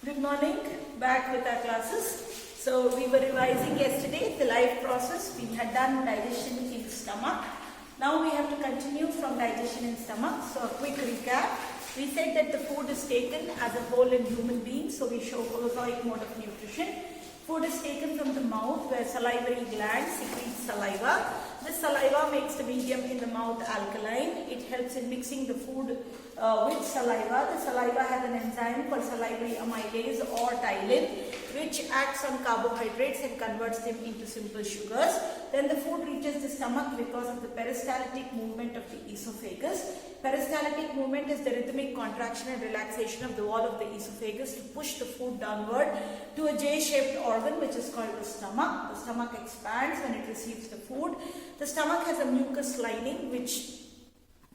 Good morning, back with our classes. So we were revising yesterday the life process. We had done digestion in stomach. Now we have to continue from digestion in stomach. So a quick recap. We said that the food is taken as a whole in human beings. So we show holozoic mode of nutrition. Food is taken from the mouth where salivary glands secrete saliva. This saliva makes the medium in the mouth alkaline. It helps in mixing the food with saliva. The saliva has an enzyme called salivary amylase or ptyalin, which acts on carbohydrates and converts them into simple sugars. Then the food reaches the stomach because of the peristaltic movement of the esophagus. Peristaltic movement is the rhythmic contraction and relaxation of the wall of the esophagus to push the food downward to a J-shaped organ which is called the stomach. The stomach expands when it receives the food. The stomach has a mucus lining which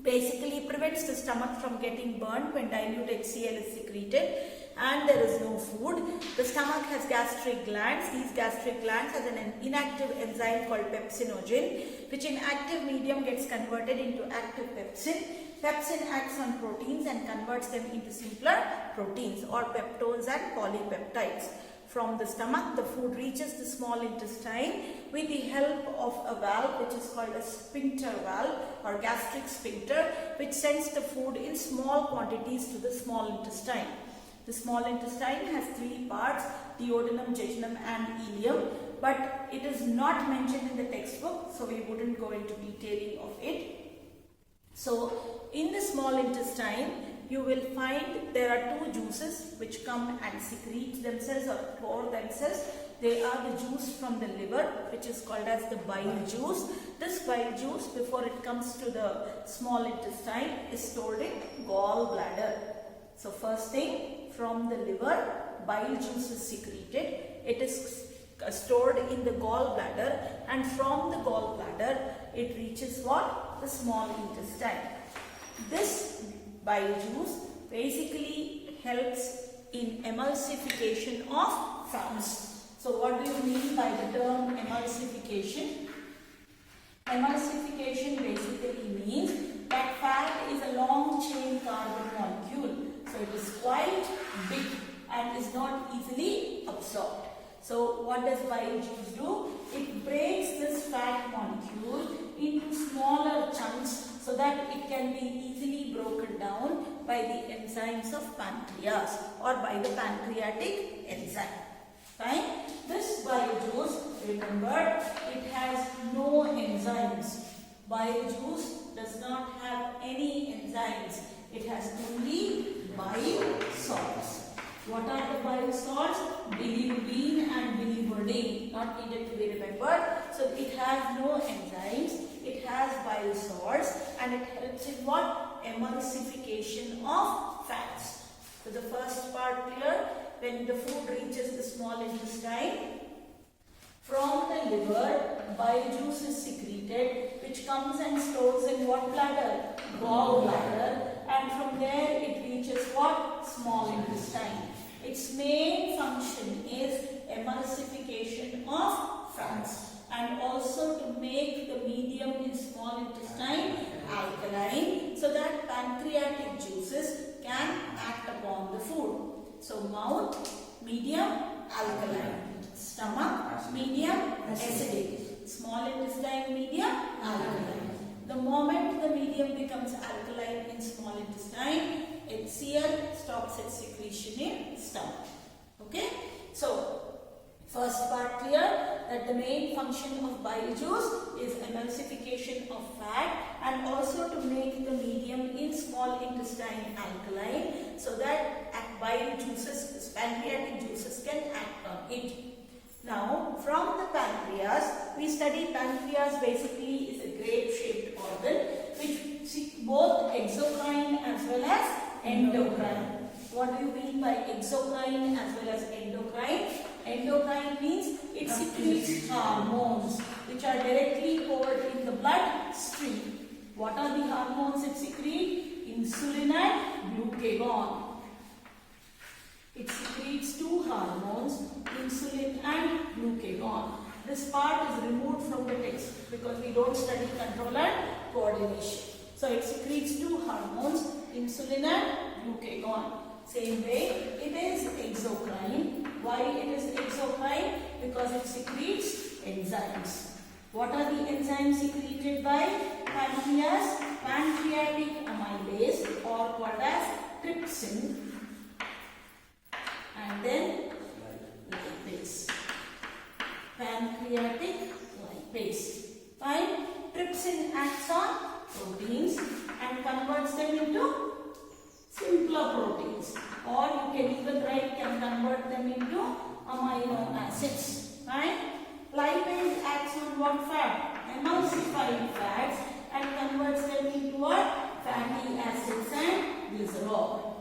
basically prevents the stomach from getting burnt when dilute HCl is secreted and there is no food. The stomach has gastric glands. These gastric glands has an inactive enzyme called pepsinogen, which in active medium gets converted into active pepsin. Pepsin acts on proteins and converts them into simpler proteins or peptones and polypeptides. From the stomach, the food reaches the small intestine with the help of a valve which is called a sphincter valve or gastric sphincter, which sends the food in small quantities to the small intestine. The small intestine has three parts: duodenum, jejunum and ileum, but it is not mentioned in the textbook, so we wouldn't go into detailing of it. So in the small intestine, you will find there are two juices which come and secrete themselves or pour themselves. They are the juice from the liver, which is called as the bile juice. This bile juice, before it comes to the small intestine, is stored in gallbladder. So first thing, from the liver, bile juice is secreted. It is stored in the gallbladder, and from the gallbladder, it reaches what? The small intestine. This bile juice basically helps in emulsification of fats. So what do you mean by the term emulsification? Emulsification basically means that fat is a long chain carbon molecule. So it is quite big and is not easily absorbed. So what does bile juice do? It breaks this fat molecule into smaller chunks so that it can be easily broken down by the enzymes of pancreas or by the pancreatic enzyme. Fine? This bile juice, remember, it has no enzymes. Bile juice does not have any enzymes. It has only bile salts. What are the bile salts? Bilirubin and biliverdin, not needed to be remembered. So it has no enzymes. It has bile salts and it helps in what? Emulsification of fats. So the first part clear. When the food reaches the small intestine, from the liver, bile juice is secreted, which comes and stores in what bladder? Gallbladder. And from there it reaches what? Small intestine. Its main function is emulsification of fats and also to make the medium in small intestine alkaline so that pancreatic juices can act upon the food. So mouth, medium, alkaline. Stomach, medium, acidic. Small intestine, medium, alkaline. The moment the medium becomes alkaline in small intestine, HCl stops its secretion in stomach. Okay? So, first part clear that the main function of bile juice is emulsification of fat and also to make the medium in small intestine alkaline so that bile juices, pancreatic juices can act on it. Now, from the pancreas, we study pancreas basically is a grape-shaped organ which both exocrine as well as endocrine. What do you mean by exocrine as well as endocrine? Endocrine means it secretes hormones which are directly poured in the blood stream. What are the hormones it secretes? Insulin and glucagon. It secretes two hormones, insulin and glucagon. This part is removed from the text because we don't study control and coordination. So it secretes two hormones, insulin and glucagon. Same way, it is exocrine. Why it is exocrine? Because it secretes enzymes. What are the enzymes secreted by pancreas? Pancreatic amylase, or called as trypsin, and then lipase. Pancreatic lipase. Fine. Trypsin acts on proteins and converts them into simpler proteins, or you can even write can convert them into amino acids. Right? Lipase acts on what fat? Emulsified fats, and converts them into what? Fatty acids and glycerol.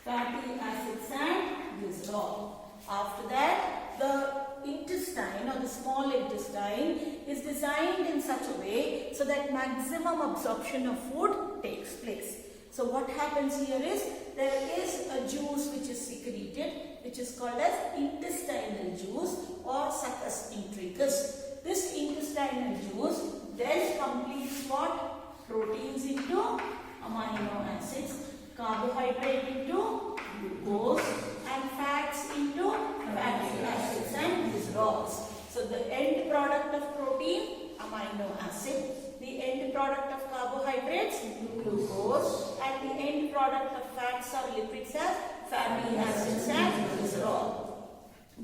Fatty acids and glycerol. After that, the intestine or the small intestine is designed in such a way so that maximum absorption of food takes place. So what happens here is there is a juice which is secreted, which is called as intestinal juice or succus intricus. This intestinal juice then completes what? Proteins into amino acids, carbohydrate into glucose, and fats into fatty acids and glycerols. So the end product of protein, amino acid, the end product of carbohydrates, glucose, and the end product of fats or lipids as fatty acids and glycerol.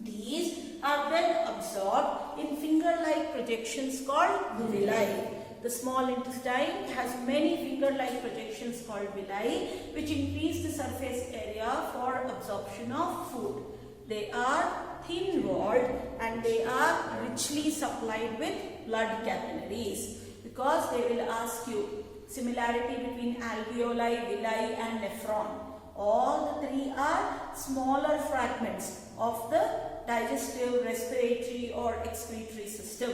These are then absorbed in finger-like projections called villi. The small intestine has many finger-like projections called villi, which increase the surface area for absorption of food. They are thin-walled and they are richly supplied with blood capillaries, because they will ask you similarity between alveoli, villi and nephron. All the three are smaller fragments of the digestive, respiratory or excretory system.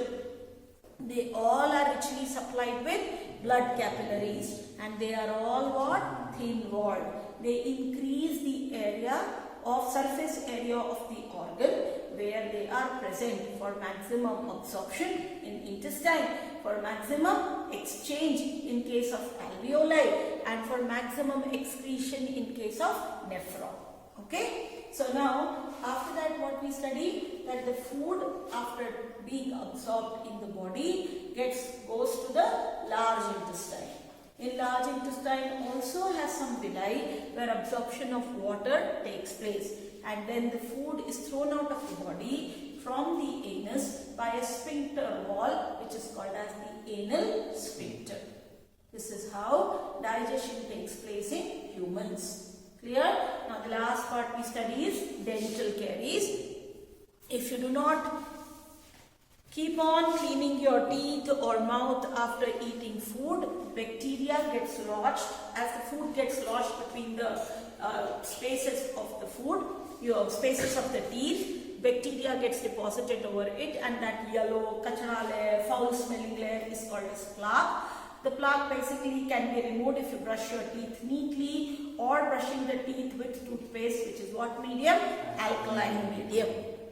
They all are richly supplied with blood capillaries, and they are all what? Thin-walled. They increase the area of surface area of the organ where they are present for maximum absorption in intestine, for maximum exchange in case of alveoli, and for maximum excretion in case of nephron. Okay? So now, after that what we study, that the food after being absorbed in the body goes to the large intestine. In large intestine also has some villi where absorption of water takes place, and then the food is thrown out of the body from the anus by a sphincter wall which is called as the anal sphincter. This is how digestion takes place in humans. Clear? Now the last part we study is dental caries. If you do not keep on cleaning your teeth or mouth after eating food, bacteria gets lodged. As the food gets lodged between the spaces of the food, your spaces of the teeth, bacteria gets deposited over it, and that yellow kachara layer, foul smelling layer is called as plaque. The plaque basically can be removed if you brush your teeth neatly, or brushing the teeth with toothpaste, which is what medium? Alkaline medium.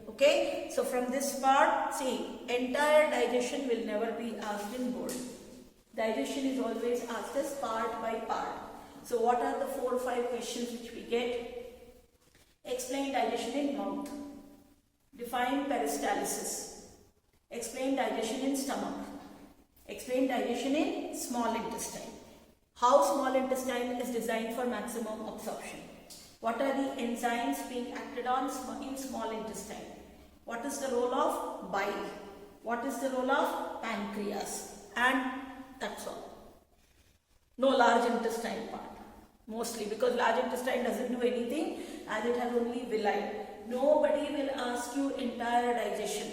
Okay, so from this part, see, entire digestion will never be asked in board. Digestion is always asked as part by part. So what are the 4 or 5 questions which we get? Explain digestion in mouth. Define peristalsis. Explain digestion in stomach. Explain digestion in small intestine. How small intestine is designed for maximum absorption. What are the enzymes being acted on in small intestine? What is the role of bile? What is the role of pancreas? And that's all. No large intestine part. Mostly because large intestine doesn't do anything as it has only villi. Nobody will ask you entire digestion.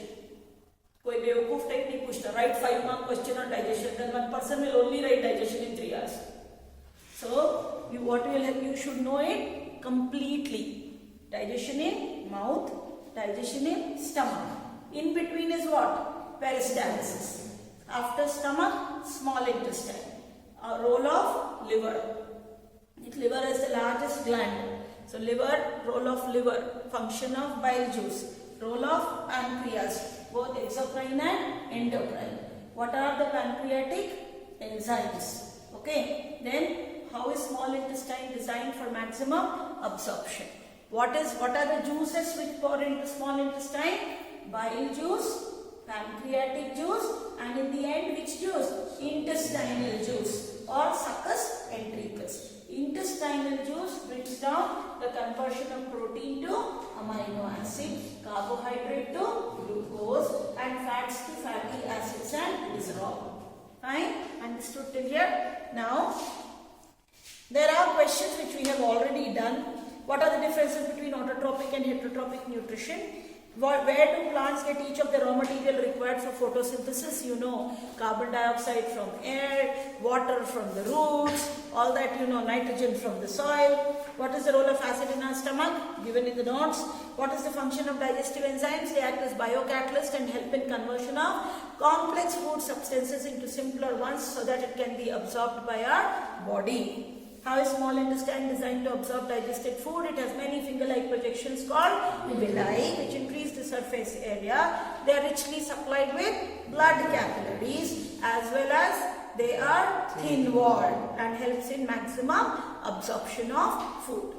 कोई बेवकूफ type नहीं पूछता. Write 5 mark question on digestion. Then one person will only write digestion in 3 hours. So you should know it completely. Digestion in mouth, digestion in stomach. In between is what? Peristalsis. After stomach, small intestine. A role of liver. Liver is the largest gland. So liver, role of liver, function of bile juice, role of pancreas, both exocrine and endocrine. What are the pancreatic enzymes? Okay. Then how is small intestine designed for maximum absorption? What are the juices which pour into small intestine? Bile juice, pancreatic juice, and in the end which juice? Intestinal juice or succus entericus. Intestinal juice brings down the conversion of protein to amino acid, carbohydrate to glucose, and fats to fatty acids and glycerol. Fine? Understood till here? Now, there are questions which we have already done. What are the differences between autotrophic and heterotrophic nutrition? Where do plants get each of the raw material required for photosynthesis? You know, carbon dioxide from air, water from the roots, all that you know, nitrogen from the soil. What is the role of acid in our stomach? Given in the notes. What is the function of digestive enzymes? They act as biocatalyst and help in conversion of complex food substances into simpler ones so that it can be absorbed by our body. How is small intestine designed to absorb digested food? It has many finger-like projections called villi, which increase the surface area. They are richly supplied with blood capillaries, as well as they are thin-walled and helps in maximum absorption of food.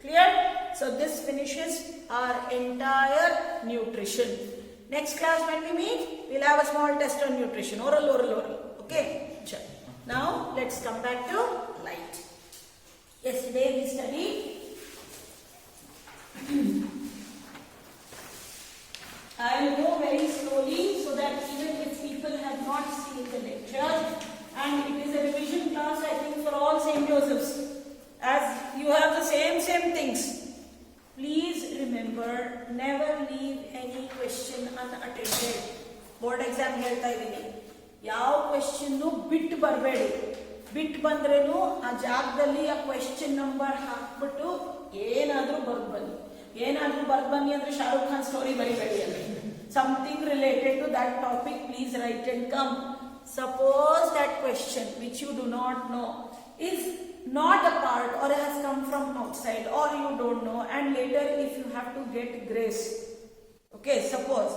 Clear? So this finishes our entire nutrition. Next class when we meet, we'll have a small test on nutrition. Oral. Okay? Sure. Now let's come back to light. Yesterday we studied I will go very slowly so that even if people have not seen the lecture, and it is a revision class I think for all St. Joseph's, as you have the same things. Please remember, never leave any question unattended. Board exam ಹೇಳ್ತಾ ಇದ್ದೀನಿ, ಯಾವ question ಬಿಟ್ಟು ಬರಬೇಡಿ. ಬಿಟ್ಟು ಬಂದ್ರೇನು ಆ ಜಾಗದಲ್ಲಿ ಆ question number ಹಾಕ್ಬಿಟ್ಟು ಏನಾದ್ರೂ ಬರ್ದು ಬನ್ನಿ ಅಂದ್ರೆ ಶಾರುಖ್ ಖಾನ್ ಸ್ಟೋರಿ ಬರಿಬೇಡಿ ಅಲ್ಲಿ. Something related to that topic, please write and come. Suppose that question which you do not know is not a part or has come from outside or you don't know, and later if you have to get grace. Okay, suppose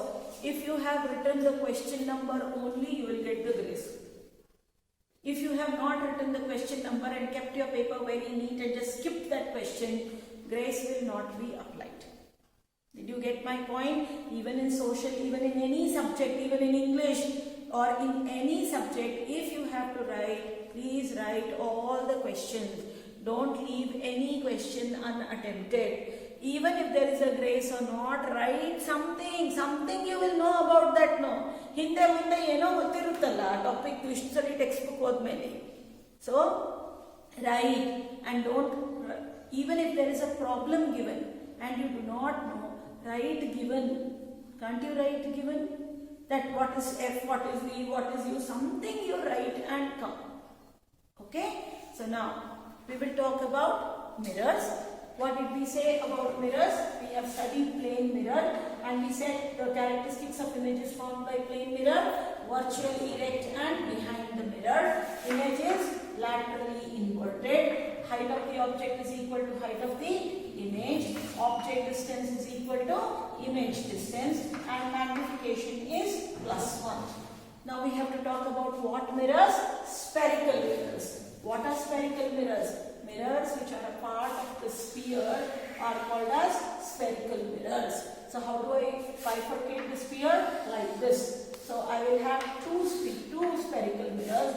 if you have written the question number only, you will get the grace. If you have not written the question number and kept your paper very neat and just skipped that question, grace will not be applied. Did you get my point? Even in social, even in any subject, even in English or in any subject, if you have to write, please write all the questions. Don't leave any question unattempted. Even if there is a grace or not, write something you will know about that. No, ಹಿಂದೆ ಮುಂದೆ ಏನೋ ಗೊತ್ತಿರುತ್ತಲ್ಲ topic ಇಷ್ಟು ಸರಿ text book ಹೋದ್ಮೇಲೆ. So write, and don't, even if there is a problem given and you do not know, write given. Can't you write given? That what is F, what is V, what is U, something you write and come. Okay? So now we will talk about mirrors. What did we say about mirrors? We have studied plane mirror, and we said the characteristics of images formed by plane mirror: virtual, erect and behind the mirror. Image is laterally inverted. Height of the object is equal to height of the image. Object distance is equal to image distance, and magnification is +1. Now we have to talk about what mirrors? Spherical mirrors. What are spherical mirrors? Mirrors which are a part of the sphere are called as spherical mirrors. So how do I bifurcate the sphere? Like this. So I will have two spherical mirrors.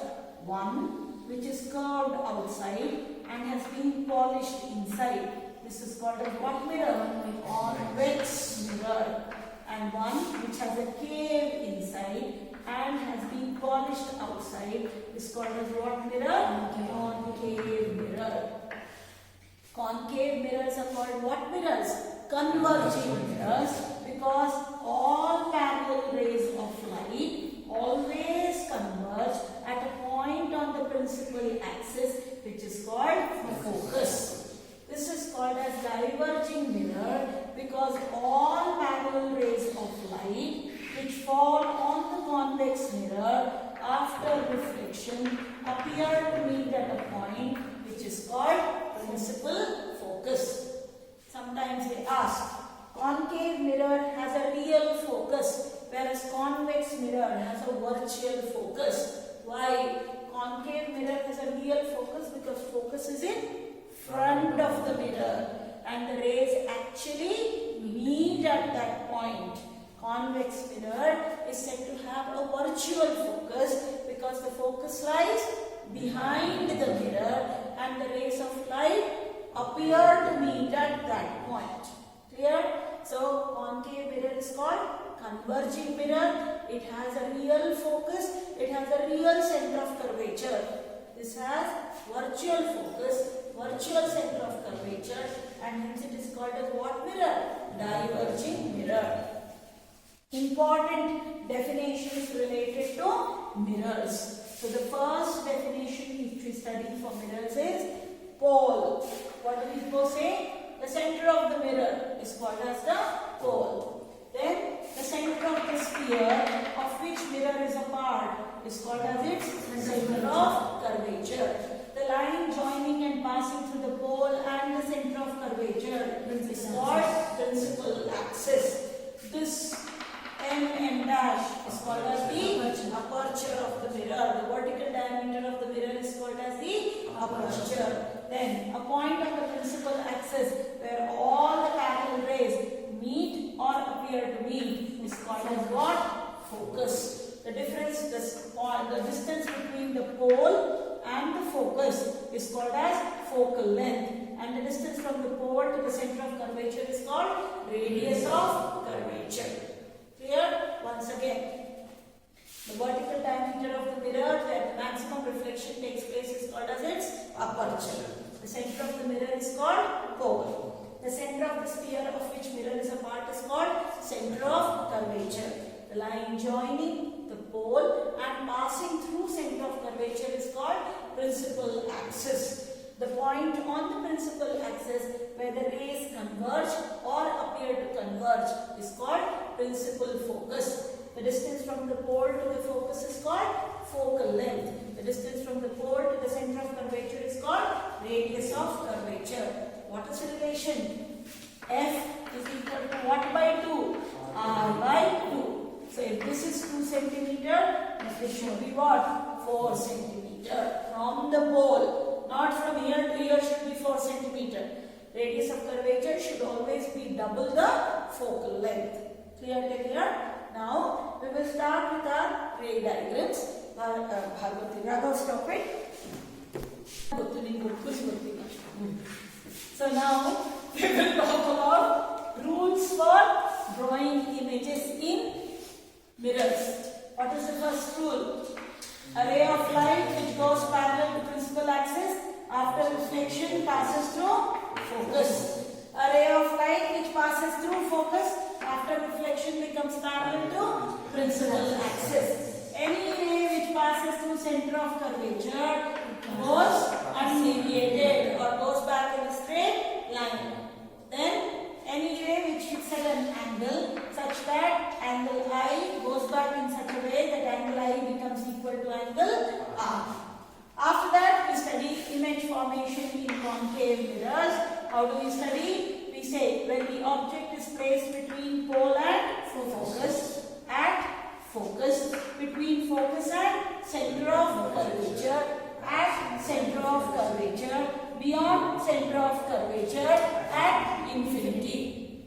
One which is curved outside and has been polished inside. This is called a what mirror? Convex mirror. And one which has a cave inside and has been polished outside is called as what mirror? Concave mirror. Concave mirrors are called what mirrors? Converging mirrors, because all parallel rays of light always converge at a point on the principal axis, which is called focus. This is called as diverging mirror, because all parallel rays of light which fall on the convex mirror after reflection appear to meet at a point which is called principal focus. Sometimes they ask, concave mirror has a real focus, whereas convex mirror has a virtual focus. Why? Concave mirror has a real focus because focus is in front of the mirror and the rays actually meet at that point. Convex mirror is said to have a virtual focus because the focus lies behind the mirror and the rays of light appear to meet at that point. Clear? So, concave mirror is called converging mirror. It has a real focus. It has a real center of curvature. This has virtual focus, virtual center of curvature, and hence it is called as what mirror? Diverging mirror. Important definitions related to mirrors. So the first definition which we study for mirrors is pole. What do we go say? The center of the mirror is called as the pole. Then the center of the sphere of which mirror is a part is called as its center of curvature. The line joining and passing through the pole and the center of curvature is called principal axis. This M dash is called as the aperture of the mirror. The vertical diameter of the mirror is called as the aperture. Then a point on the principal axis where all the parallel rays meet or appear to meet is called as what? Focus. The difference, the distance between the pole and the focus is called as focal length, and the distance from the pole to the center of curvature is called radius of curvature. Clear? Once again, the vertical diameter of the mirror where the maximum reflection takes place is called as its aperture. The center of the mirror is called pole. The center of the sphere of which mirror is a part is called center of curvature. The line joining the pole and passing through center of curvature is called principal axis. The point on the principal axis where the rays converge or appear to converge is called principal focus. The distance from the pole to the focus is called focal length. The distance from the pole to the center of curvature is called radius of curvature. What is the relation? F is equal to what by 2? R by 2. So if this is 2 centimeter, then this should be what? 4 centimeter from the pole. Not from here to here should be 4 centimeter. Radius of curvature should always be double the focal length. Clear? Now we will start with our ray diagrams. Bhargavati, Raghav, stop it. So now we will talk about rules for drawing images in mirrors. What is the first rule? A ray of light which goes parallel to principal axis after reflection passes through focus. A ray of light which passes through focus after reflection becomes parallel to principal axis. Any ray which passes through center of curvature goes undeviated or goes back in a straight line. Then any ray which hits at an angle such that angle I goes back in such a way that angle I becomes equal to angle R. After that we study image formation in concave mirrors. How do we study? We say when the object is placed between pole and focus, at focus, between focus and center of curvature, at center of curvature, beyond center of curvature, at infinity.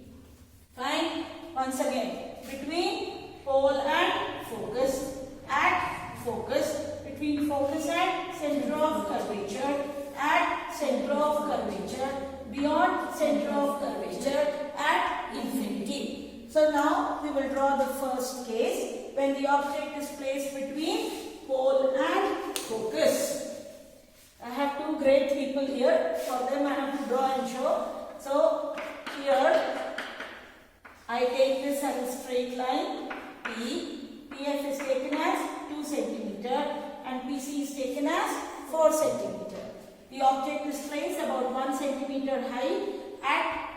Fine? Once again, between pole and focus, at focus, between focus and center of curvature, at center of curvature, beyond center of curvature, at infinity. So now we will draw the first case when the object is placed between pole and focus. I have two great people here. For them I have to draw and show. So here I take this as a straight line P. PF is taken as 2 centimeter and PC is taken as 4 centimeter. The object is placed about 1 centimeter high at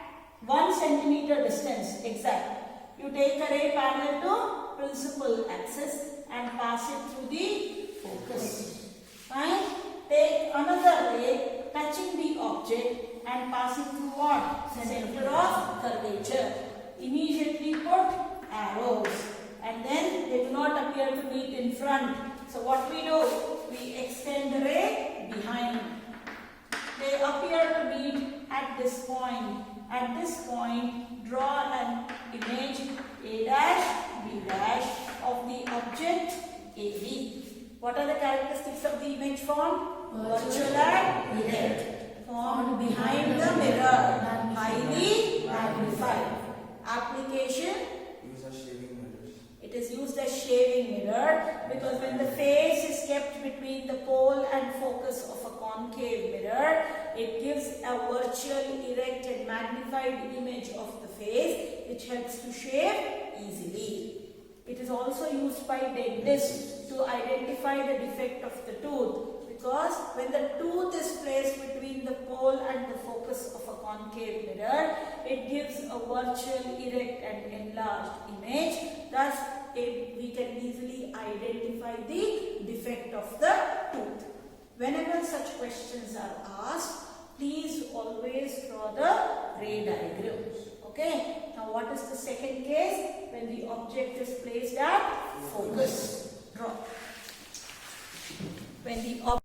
1 centimeter distance exact. You take a ray parallel to principal axis and pass it through the focus. Fine? Take another ray touching the object and pass it through what? Center of curvature. Immediately put arrows and then they do not appear to meet in front. So what we do? We extend the ray behind. they appear to meet at this point. At this point, draw an image A dash, B dash of the object AB. What are the characteristics of the image formed? Virtual and direct. Formed behind the mirror. Highly magnified. Application. Use as shaving mirrors. It is used as shaving mirror because when the face is kept between the pole and focus of a concave mirror, it gives a virtual, erect and magnified image of the face which helps to shave easily. It is also used by dentists to identify the defect of the tooth because when the tooth is placed between the pole and the focus of a concave mirror, it gives a virtual, erect and enlarged image. Thus, we can easily identify the defect of the tooth. Whenever such questions are asked, please always draw the ray diagram. Okay. Now, what is the second case? When the object is placed at focus. Draw. When the object